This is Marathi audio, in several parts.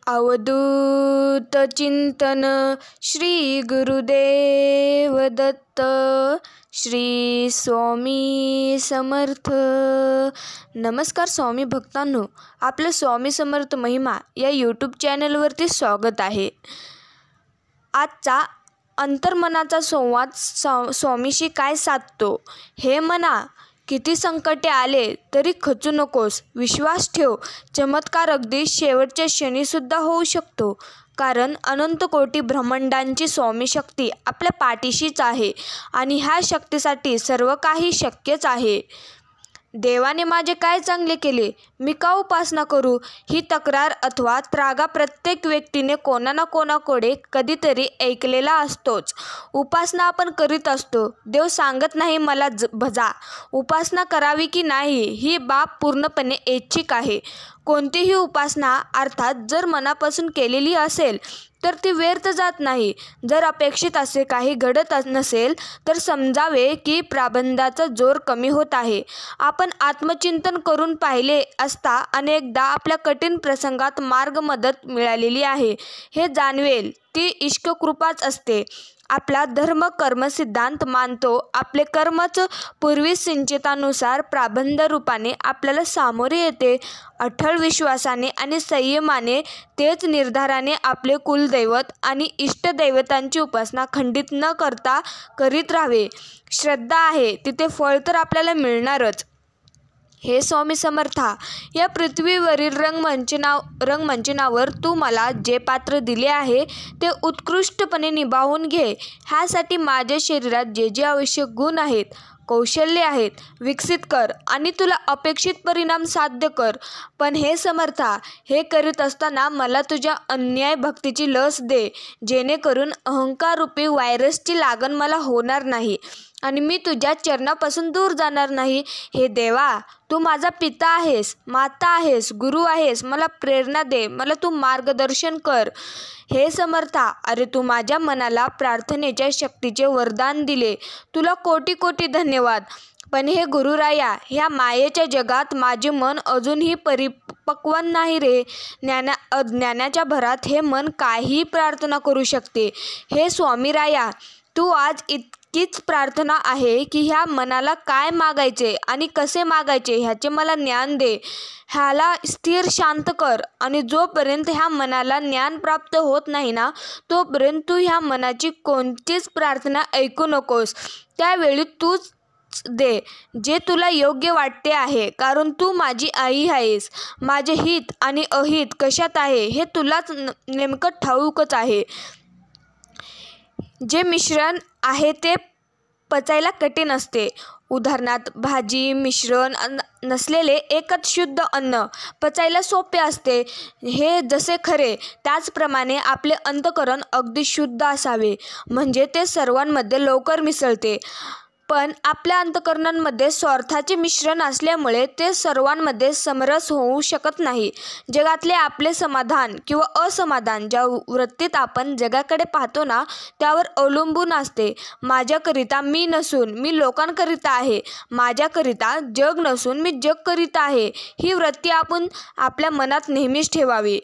अवधूत चिंतन श्री गुरुदेव दत्त श्री स्वामी समर्थ. नमस्कार स्वामी भक्तांनो, आपलं स्वामी समर्थ महिमा या यूट्यूब चॅनलवरती स्वागत आहे. आजचा अंतर्मनाचा संवाद स्वामीशी काय साधतो. हे मना, किती संकटे आले तरी खचू नकोस. विश्वास ठेव, चमत्कार अगदी शेवटच्या क्षणीसुद्धा होऊ शकतो. कारण अनंत कोटी ब्रह्मांडांची स्वामी शक्ती आपल्या पाठीशीच आहे आणि ह्या शक्तीसाठी सर्व काही शक्यच आहे. देवाने माझे काय चांगले केले, मी का उपासना करू, ही तक्रार अथवा त्रागा प्रत्येक व्यक्तीने कोणा ना कोणाकडे कधीतरी ऐकलेला असतोच. उपासना आपण करीत असतो. देव सांगत नाही मला भजा. उपासना करावी की नाही ही बाब पूर्णपणे ऐच्छिक आहे. कोणतीही उपासना अर्थात जर मनापासून केलेली असेल तर ती व्यर्थ जात नाही. जर अपेक्षित असे काही घडत नसेल तर समजावे की प्रारब्धाचा जोर कमी होत आहे. आपण आत्मचिंतन करून पाहिले असता अनेकदा आपल्या कठीण प्रसंगात मार्ग मदत मिळालेली आहे हे जाणवेल. ती ईश्वरकृपाच असते. आपला धर्म कर्म सिद्धांत मानतो. आपले कर्मच पूर्वी सिंचितानुसार प्रारब्ध रूपाने आपल्याला सामोरे येते. अठळ विश्वासाने आणि संयमाने तेच निर्धाराने आपले कुलदैवत आणि इष्टदैवतांची उपासना खंडित न करता करीत राहावे. श्रद्धा आहे तिथे फळ तर आपल्याला मिळणारच. हे स्वामी समर्था, या पृथ्वीवरील रंगमंचनावर तू मला जे पात्र दिले आहे ते उत्कृष्टपणे निभावून घे. ह्यासाठी माझ्या शरीरात जे जे आवश्यक गुण आहेत, कौशल्य आहेत, विकसित कर आणि तुला अपेक्षित परिणाम साध्य कर. पण हे समर्था, हे करीत असताना मला तुझ्या अन्याय भक्तीची लस दे, जेणेकरून अहंकाररूपी व्हायरसची लागण मला होणार नाही आणि मी तुझ्या चरणापासून दूर जाणार नाही. हे देवा, तू माझा पिता आहेस, माता आहेस, गुरु आहेस. मला प्रेरणा दे, मला तू मार्गदर्शन कर. हे समर्था, अरे तू माझ्या मनाला प्रार्थनेच्या शक्तीचे वरदान दिले, तुला कोटी कोटी धन्यवाद. पण हे गुरुराया, ह्या मायेच्या जगात माझे मन अजूनही परिपक्व नाही रे. अज्ञानाच्या भरात हे मन काहीही प्रार्थना करू शकते. हे स्वामीराया, तू आज हीच प्रार्थना आहे की ह्या मनाला काय मागायचे आणि कसे मागायचे ह्याचे मला ज्ञान दे. ह्याला स्थिर शांत कर आणि जोपर्यंत ह्या मनाला ज्ञान प्राप्त होत नाही ना, तोपर्यंत तू ह्या मनाची कोणतीच प्रार्थना ऐकू नकोस. त्यावेळी तूच दे जे तुला योग्य वाटते आहे. कारण तू माझी आई आहेस. माझे हित आणि अहित कशात आहे हे तुलाच नेमकं ठाऊकच आहे. जे मिश्रण आहे ते पचायला कठीण असते. उदाहरणार्थ, भाजी मिश्रण नसलेले एकच शुद्ध अन्न पचायला सोपे असते. हे जसे खरे त्याचप्रमाणे आपले अंतःकरण अगदी शुद्ध असावे, म्हणजे ते सर्वांमध्ये लवकर मिसळते. पण आपल्या अंतःकरणांमध्ये स्वार्थाचे मिश्रण असल्यामुळे ते सर्वांमध्ये समरस होऊ शकत नाही. जगातले आपले समाधान किंवा असमाधान ज्या वृत्तीत आपण जगाकडे पाहतो ना, त्यावर अवलंबून असते. माझ्याकरिता मी नसून मी लोकांकरिता आहे, माझ्याकरिता जग नसून मी जगकरिता आहे, ही वृत्ती आपण आपल्या मनात नेहमीच ठेवावी.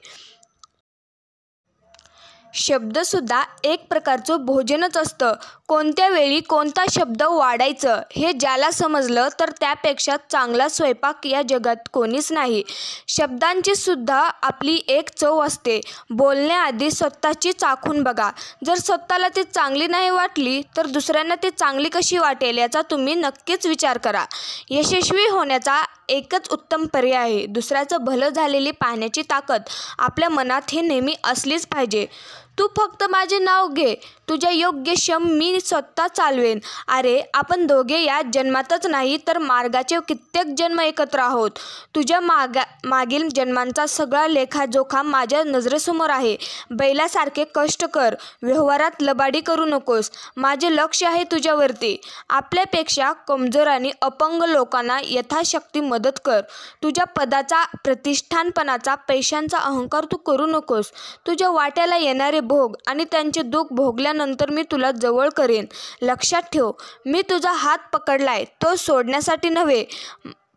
शब्दसुद्धा एक प्रकारचं भोजनच असतं. कोणत्या वेळी कोणता शब्द वाढायचं हे ज्याला समजलं तर त्यापेक्षा चांगला स्वयंपाक या जगात कोणीच नाही. शब्दांची सुद्धा आपली एक चव असते. बोलण्याआधी स्वतःची चाखून बघा. जर स्वतःला ती चांगली नाही वाटली तर दुसऱ्यांना ती चांगली कशी वाटेल याचा तुम्ही नक्कीच विचार करा. यशस्वी होण्याचा एकच उत्तम पर्याय आहे. दुसऱ्याचं भलं झालेली पाहण्याची ताकद आपल्या मनात हे नेहमी असलीच पाहिजे. तू फक्त माझे नाव घे, तुझ्या योग्य क्षम मी स्वतः चालवेन. अरे, आपण दोघे या जन्मातच नाही तर मार्गाचे कित्येक जन्म एकत्र आहोत. तुझ्या मागील जन्मांचा सगळा लेखाजोखा माझ्या नजरेसमोर आहे. बैलासारखे कष्ट कर, व्यवहारात लबाडी करू नकोस. माझे लक्ष आहे तुझ्यावरती. आपल्यापेक्षा कमजोर आणि अपंग लोकांना यथाशक्ती मदत कर. तुझ्या पदाचा, प्रतिष्ठानपणाचा, पैशांचा अहंकार तू करू नकोस. तुझ्या वाट्याला येणारे भोग आणि त्यांचे दुःख भोगल्यानंतर मी तुला जवळ करेन. लक्षात ठेव, मी तुझा हात पकडलाय तो सोडण्यासाठी नव्हे.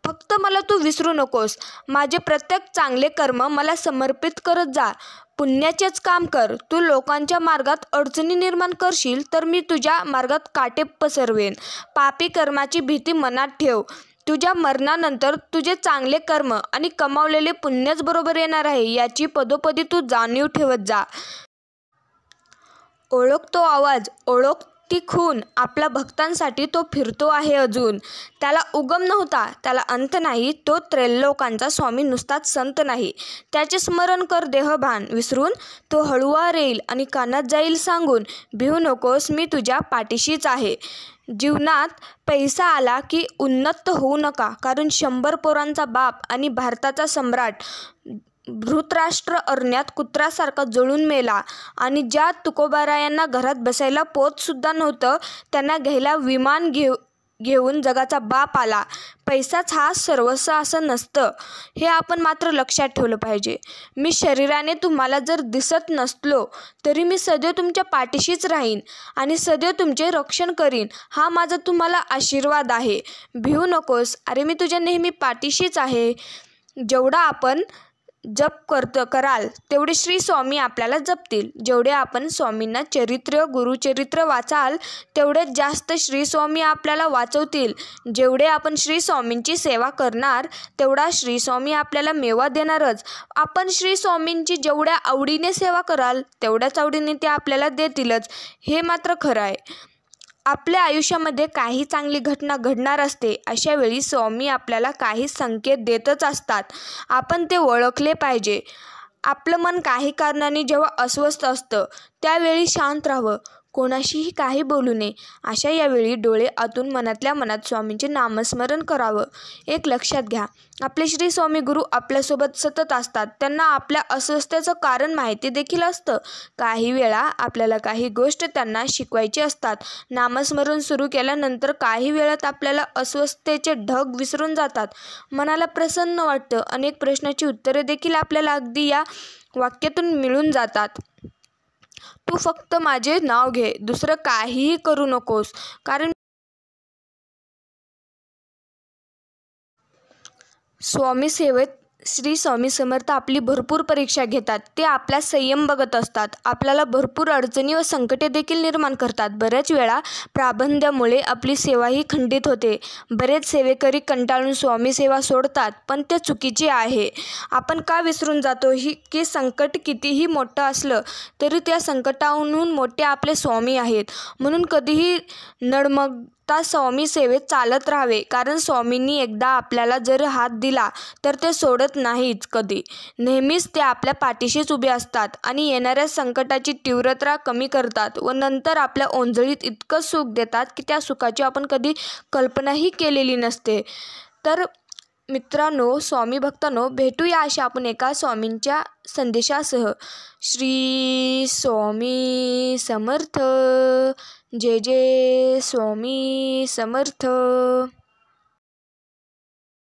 फक्त मला तू विसरू नकोस. माझे प्रत्येक चांगले कर्म मला समर्पित करत जा. पुण्याचेच काम कर. तू लोकांच्या मार्गात अडचणी निर्माण करशील तर मी तुझ्या मार्गात काटे पसरवेन. पापी कर्माची भीती मनात ठेव. तुझ्या मरणानंतर तुझे चांगले कर्म आणि कमावलेले पुण्यच बरोबर येणार आहे, याची पदोपदी तू जाणीव ठेवत जा. ओळख तो आवाज, ओळख ती खून. आपल्या भक्तांसाठी तो फिरतो आहे अजून. त्याला उगम नव्हता, त्याला अंत नाही. तो त्रैलोकांचा स्वामी, नुसताच संत नाही. त्याचे स्मरण कर देहभान विसरून. तो हळूवार येईल आणि कानात जाईल सांगून, भिवू नकोस, मी तुझ्या पाठीशीच आहे. जीवनात पैसा आला की उन्नत होऊ नका, कारण 100 पोरांचा बाप आणि भारताचा सम्राट धृतराष्ट्र अरण्यात कुत्र्यासारखा जळून मेला. आणि ज्या तुकोबारायांना घरात बसायला पोतसुद्धा नव्हतं, त्यांना घ्यायला विमान घेऊन जगाचा बाप आला. पैसाच हा सर्वस्व असं नसतं, हे आपण मात्र लक्षात ठेवलं पाहिजे. मी शरीराने तुम्हाला जर दिसत नसलो तरी मी सदैव तुमच्या पाठीशीच राहीन आणि सदैव तुमचे रक्षण करीन, हा माझा तुम्हाला आशीर्वाद आहे. भिवू नकोस, अरे मी तुझ्या नेहमी पाठीशीच आहे. जेवढा आपण जप कराल तेवढे श्री स्वामी आपल्याला जपतील. जेवढे आपण स्वामींना चरित्र, गुरुचरित्र वाचाल तेवढे जास्त श्री स्वामी आपल्याला वाचवतील. जेवढे आपण श्री स्वामींची सेवा करणार तेवढा श्री स्वामी आपल्याला मेवा देणारच. आपण श्री स्वामींची जेवढ्या आवडीने सेवा कराल तेवढ्याच आवडीने ते आपल्याला देतीलच, हे मात्र खरं आहे. आपल्या आयुष्यामध्ये काही चांगली घटना घडणार असते, अशा वेळी स्वामी आपल्याला काही संकेत देतच असतात. आपण ते ओळखले पाहिजे. आपलं मन काही कारणाने जेव्हा अस्वस्थ असतं त्यावेळी शांत राहावं, कोणाशीही काही बोलू नये. अशा यावेळी डोळे आतून मनातल्या मनात स्वामींचे नामस्मरण करावं. एक लक्षात घ्या, आपले श्री स्वामी गुरु आपल्यासोबत सतत असतात. त्यांना आपल्या अस्वस्थतेचं कारण माहिती देखील असतं. काही वेळा आपल्याला काही गोष्ट त्यांना शिकवायची असतात. नामस्मरण सुरू केल्यानंतर काही वेळात आपल्याला अस्वस्थतेचे ढग विसरून जातात. मनाला प्रसन्न वाटतं. अनेक प्रश्नांची उत्तरे देखील आपल्याला अगदी या वाक्यातून मिळून जातात. तू फक्त माझे नाव घे, दुसरं काहीही करू नकोस. कारण स्वामी सेवेत श्री स्वामी समर्थ आपली भरपूर परीक्षा घेतात. ते आपला संयम बघत असतात. आपल्याला भरपूर अडचणी व संकटे देखील निर्माण करतात. बऱ्याच वेळा प्राबंध्यामुळे आपली सेवाही खंडित होते. बरेच सेवेकरी कंटाळून स्वामी सेवा सोडतात, पण ते चुकीचे आहे. आपण का विसरून जातो की संकट कितीही मोठं असलं तरी त्या संकटाहून मोठे आपले स्वामी आहेत. म्हणून कधीही नडमगता स्वामी सेवेत चालत राहावे, कारण स्वामींनी एकदा आपल्याला जर हात दिला तर ते सोडत नाहीत कधी. नेहमीच ते आपल्या पाठीशीच उभे असतात आणि येणाऱ्या संकटाची तीव्रता कमी करतात व नंतर आपल्या ओंजळीत इतकं सुख देतात की त्या सुखाची आपण कधी कल्पनाही केलेली नसते. तर मित्रांनो, स्वामी भक्तांनो, भेटूया अशा आपण एका स्वामींच्या संदेशासह. श्री स्वामी समर्थ. जय जय स्वामी समर्थ.